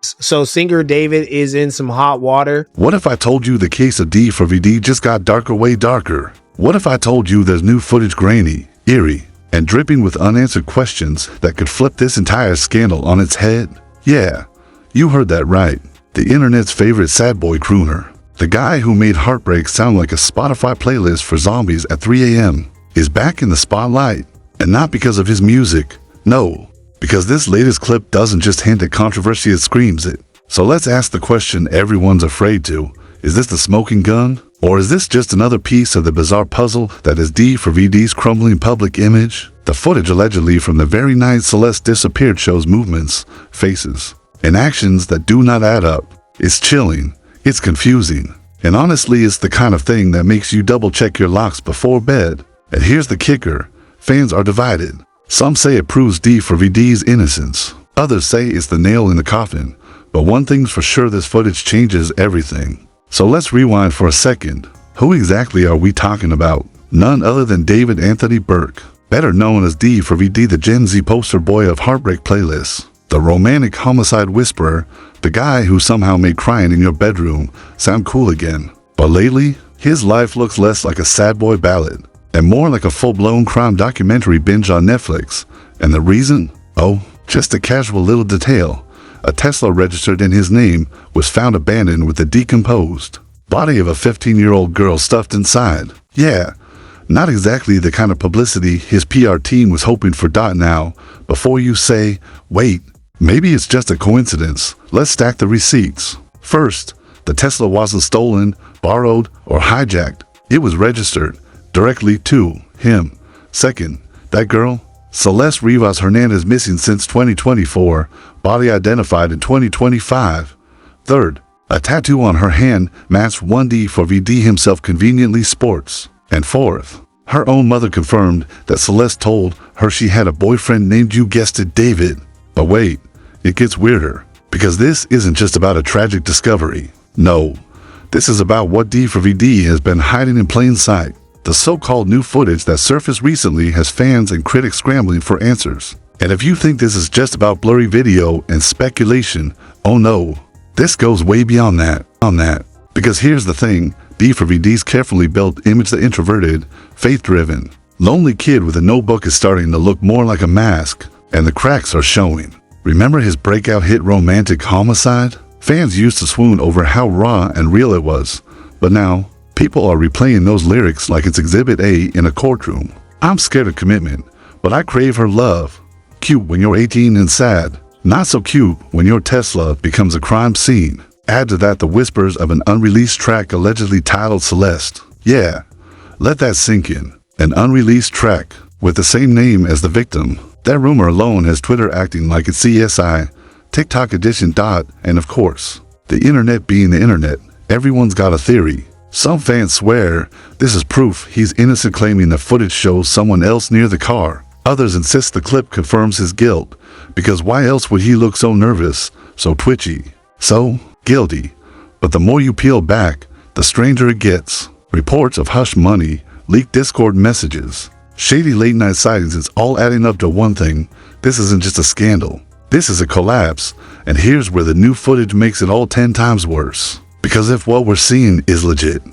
So singer David is in some hot water. What if I told you the case of D4vd just got darker, way darker? What if I told you there's new footage grainy, eerie, and dripping with unanswered questions that could flip this entire scandal on its head? Yeah, you heard that right. The internet's favorite sad boy crooner, the guy who made heartbreak sound like a Spotify playlist for zombies at 3 a.m., is back in the spotlight. And not because of his music, no, because this latest clip doesn't just hint at controversy, it screams it. So let's ask the question everyone's afraid to. Is this the smoking gun? Or is this just another piece of the bizarre puzzle that is D4vd's crumbling public image? The footage allegedly from the very night Celeste disappeared shows movements, faces, and actions that do not add up. It's chilling, it's confusing, and honestly it's the kind of thing that makes you double check your locks before bed. And here's the kicker, fans are divided. Some say it proves D4vd's innocence. Others say it's the nail in the coffin. But one thing's for sure, this footage changes everything. So let's rewind for a second. Who exactly are we talking about? None other than David Anthony Burke, better known as D4vd, the Gen Z poster boy of heartbreak playlists, the romantic homicide whisperer, the guy who somehow made crying in your bedroom sound cool again. But lately, his life looks less like a sad boy ballad and more like a full-blown crime documentary binge on Netflix. And the reason? Oh, just a casual little detail. A Tesla registered in his name was found abandoned with the decomposed body of a 15-year-old girl stuffed inside. Yeah, not exactly the kind of publicity his PR team was hoping for. Now, before you say, wait, maybe it's just a coincidence, let's stack the receipts. First, the Tesla wasn't stolen, borrowed, or hijacked. It was registered directly to him. Second, that girl, Celeste Rivas Hernandez, missing since 2024, body identified in 2025. Third, a tattoo on her hand matched one D4vd himself conveniently sports. And fourth, her own mother confirmed that Celeste told her she had a boyfriend named, you guessed it, David. But wait, it gets weirder, because this isn't just about a tragic discovery. No, this is about what D4vd has been hiding in plain sight. The so-called new footage that surfaced recently has fans and critics scrambling for answers. And if you think this is just about blurry video and speculation, oh no, this goes way beyond that. Because here's the thing, D4vd's carefully built image, the introverted, faith-driven, lonely kid with a notebook, is starting to look more like a mask, and the cracks are showing. Remember his breakout hit Romantic Homicide? Fans used to swoon over how raw and real it was, but now, people are replaying those lyrics like it's Exhibit A in a courtroom. I'm scared of commitment, but I crave her love. Cute when you're 18 and sad. Not so cute when your Tesla becomes a crime scene. Add to that the whispers of an unreleased track allegedly titled Celeste. Yeah, let that sink in. An unreleased track with the same name as the victim. That rumor alone has Twitter acting like it's CSI, TikTok edition. And of course, the internet being the internet, everyone's got a theory. Some fans swear this is proof he's innocent, claiming the footage shows someone else near the car. Others insist the clip confirms his guilt, because why else would he look so nervous, so twitchy, so guilty? But the more you peel back, the stranger it gets. Reports of hush money, leaked Discord messages, shady late-night sightings, it's all adding up to one thing. This isn't just a scandal. This is a collapse, and here's where the new footage makes it all 10 times worse. Because if what we're seeing is legit,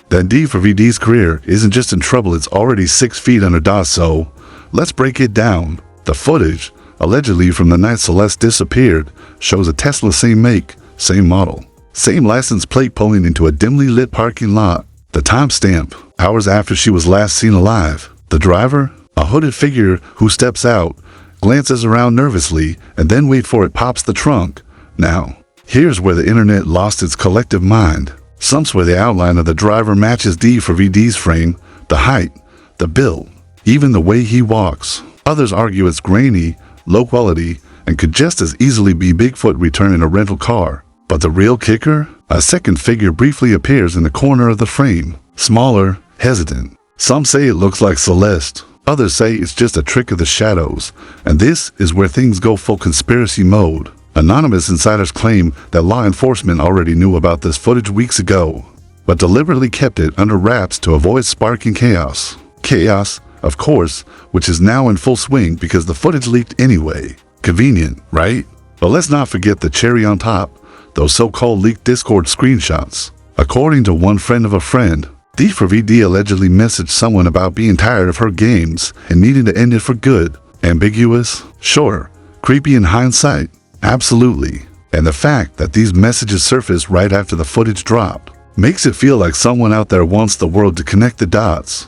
then D4vd's career isn't just in trouble, it's already 6 feet under. So, let's break it down. The footage, allegedly from the night Celeste disappeared, shows a Tesla, same make, same model, same license plate, pulling into a dimly lit parking lot. The timestamp, hours after she was last seen alive. The driver, a hooded figure who steps out, glances around nervously, and then wait for it, pops the trunk. Now, here's where the internet lost its collective mind. Some swear the outline of the driver matches D4vd's frame, the height, the build, even the way he walks. Others argue it's grainy, low quality, and could just as easily be Bigfoot returning a rental car. But the real kicker? A second figure briefly appears in the corner of the frame, smaller, hesitant. Some say it looks like Celeste. Others say it's just a trick of the shadows. And this is where things go full conspiracy mode. Anonymous insiders claim that law enforcement already knew about this footage weeks ago, but deliberately kept it under wraps to avoid sparking chaos. Chaos, of course, which is now in full swing because the footage leaked anyway. Convenient, right? But let's not forget the cherry on top, those so-called leaked Discord screenshots. According to one friend of a friend, D4vd allegedly messaged someone about being tired of her games and needing to end it for good. Ambiguous? Sure. Creepy in hindsight? Absolutely. And the fact that these messages surfaced right after the footage dropped makes it feel like someone out there wants the world to connect the dots.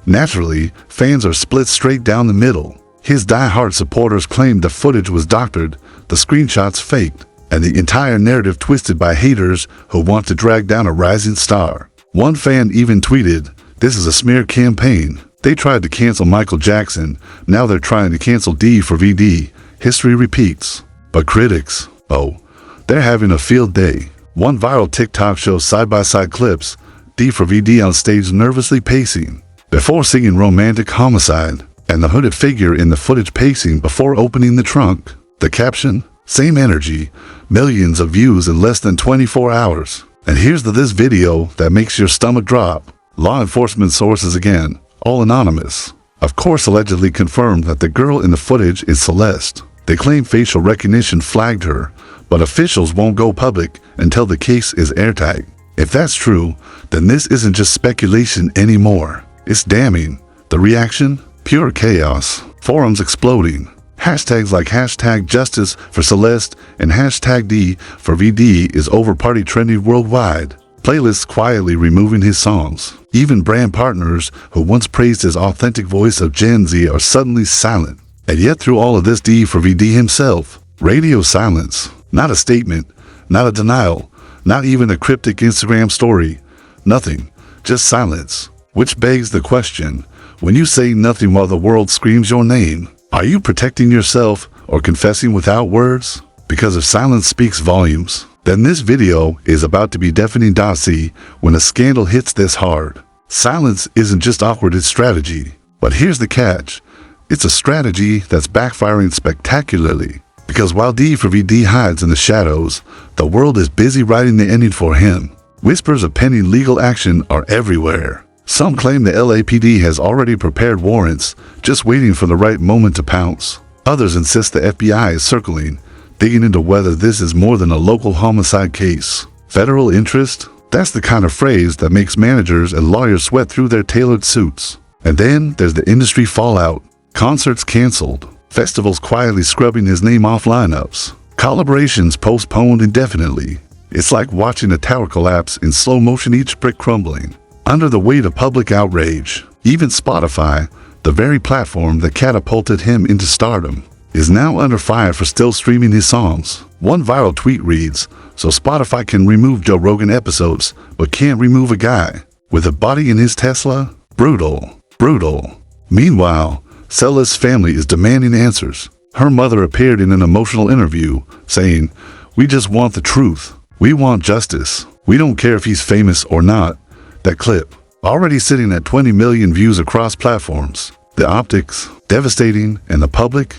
Naturally, fans are split straight down the middle. His die-hard supporters claimed the footage was doctored, the screenshots faked, and the entire narrative twisted by haters who want to drag down a rising star. One fan even tweeted, "This is a smear campaign. They tried to cancel Michael Jackson, now they're trying to cancel D4vd. History repeats." But critics, they're having a field day. One viral TikTok shows side-by-side clips, D4vd on stage nervously pacing before singing Romantic Homicide, and the hooded figure in the footage pacing before opening the trunk. The caption, "Same energy, millions of views in less than 24 hours. And here's this video that makes your stomach drop." Law enforcement sources again, all anonymous, of course allegedly confirmed that the girl in the footage is Celeste. They claim facial recognition flagged her, but officials won't go public until the case is airtight. If that's true, then this isn't just speculation anymore. It's damning. The reaction? Pure chaos. Forums exploding. Hashtags like hashtag justice for Celeste and hashtag D4vd is over party trending worldwide. Playlists quietly removing his songs. Even brand partners who once praised his authentic voice of Gen Z are suddenly silent. And yet through all of this, D4vd himself, radio silence. Not a statement, not a denial, not even a cryptic Instagram story. Nothing, just silence. Which begs the question, when you say nothing while the world screams your name, are you protecting yourself or confessing without words? Because if silence speaks volumes, then this video is about to be deafening Dossie when a scandal hits this hard. Silence isn't just awkward, it's strategy. But here's the catch. It's a strategy that's backfiring spectacularly. Because while D4vd hides in the shadows, the world is busy writing the ending for him. Whispers of pending legal action are everywhere. Some claim the LAPD has already prepared warrants, just waiting for the right moment to pounce. Others insist the FBI is circling, digging into whether this is more than a local homicide case. Federal interest? That's the kind of phrase that makes managers and lawyers sweat through their tailored suits. And then there's the industry fallout. Concerts canceled. Festivals quietly scrubbing his name off lineups. Collaborations postponed indefinitely. It's like watching a tower collapse in slow motion, each brick crumbling under the weight of public outrage. Even Spotify, the very platform that catapulted him into stardom, is now under fire for still streaming his songs. One viral tweet reads, "So Spotify can remove Joe Rogan episodes, but can't remove a guy with a body in his Tesla? Brutal. Brutal." Meanwhile, Celeste's family is demanding answers. Her mother appeared in an emotional interview, saying, "We just want the truth. We want justice. We don't care if he's famous or not." That clip, already sitting at 20 million views across platforms. The optics, devastating, and the public,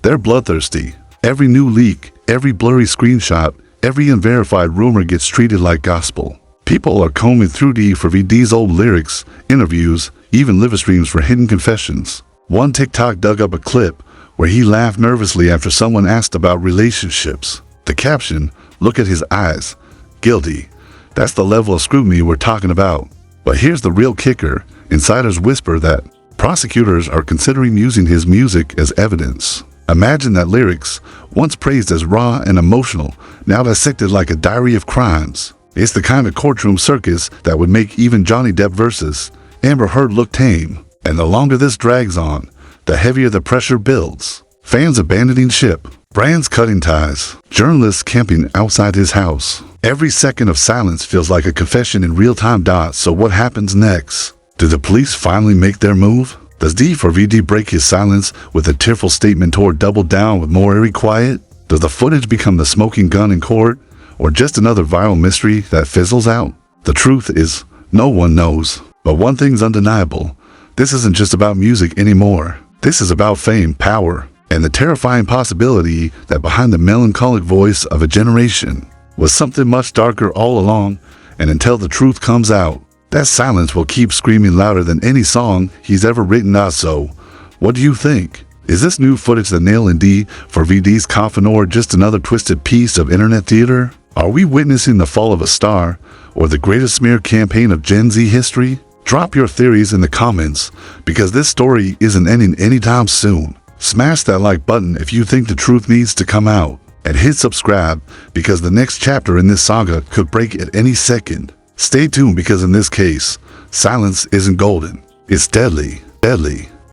they're bloodthirsty. Every new leak, every blurry screenshot, every unverified rumor gets treated like gospel. People are combing through D4vd's old lyrics, interviews, even live streams for hidden confessions. One TikTok dug up a clip where he laughed nervously after someone asked about relationships. The caption, "Look at his eyes. Guilty." That's the level of scrutiny we're talking about. But here's the real kicker. Insiders whisper that prosecutors are considering using his music as evidence. Imagine that lyrics, once praised as raw and emotional, now dissected like a diary of crimes. It's the kind of courtroom circus that would make even Johnny Depp versus Amber Heard look tame. And the longer this drags on, the heavier the pressure builds. Fans abandoning ship, brands cutting ties, journalists camping outside his house. Every second of silence feels like a confession in real-time. So what happens next? Do the police finally make their move? Does D4vd break his silence with a tearful statement or double down with more eerie quiet? Does the footage become the smoking gun in court, or just another viral mystery that fizzles out? The truth is, no one knows. But one thing's undeniable. This isn't just about music anymore. This is about fame, power, and the terrifying possibility that behind the melancholic voice of a generation was something much darker all along, and until the truth comes out, that silence will keep screaming louder than any song he's ever written. So, what do you think? Is this new footage the nail in D4vd's coffin or just another twisted piece of internet theater? Are we witnessing the fall of a star or the greatest smear campaign of Gen Z history? Drop your theories in the comments because this story isn't ending anytime soon. Smash that like button if you think the truth needs to come out, and hit subscribe because the next chapter in this saga could break at any second. Stay tuned because in this case, silence isn't golden, it's deadly, deadly.